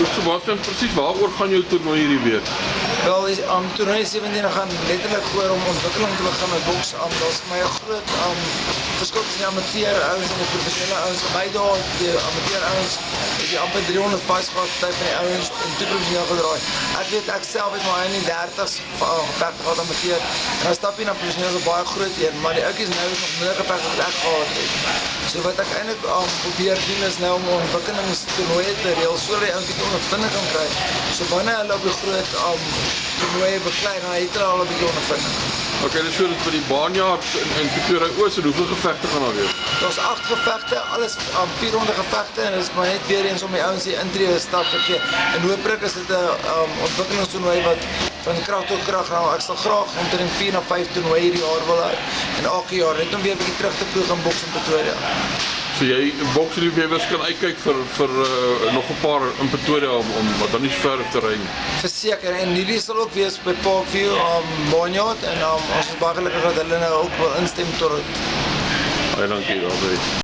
Sebastian, presies waaroor gaan jou toernooi hierdie week? Wel, toernooi 17 gaan letterlik voor om ontwikkeling te begin met boks. Dat is vir my 'n groot verskil tussen die amateur ouens en die professionele ouens. Beide die amateur ouens het die amper 300 fights gehad, party van die ouens en toe professioneel gedraai. Ek weet ek self het maar in die 30s geveg gehad amateur en dan stap jy na professioneel is 'n baie groot een, maar die ouetjies nou is nog minder geveg as wat ek gehad het. So wat ek eintlik probeer doen is nou om ontwikkelingstoernooie te reël sodat die ouens 'n ondervinding kan kry. So wanneer hulle op die groot toernooie beklei, dan het hulle al 'n bietjie ondervinding. Ok, dus so dit vir die baanjaars in Pretoria Oos, en hoeveel gevegte gaan daar wees? Daar's 8 gevegte, alles 400 gevegte en dit is maar net weer eens om die ouens die intree stap te gee. En hooplik is dit 'n ontwikkelingstoernooi wat van krag tot krag gaan. Ek sal graag omtrent 4 na 5 toernooie hierdie jaar wil hê en elke jaar net om weer 'n bietjie terug te ploeg in boks in Pretoria. So jy boksliefhebbers kan uitkyk vir nog 'n paar in Pretoria om wat dan nie so ver te ry nie. Verseker, en hierdie sal ook wees by Parkview, Boneyard en ons is baie gelukkig dat hulle nou ook wil instem tot Baie dankie daarby.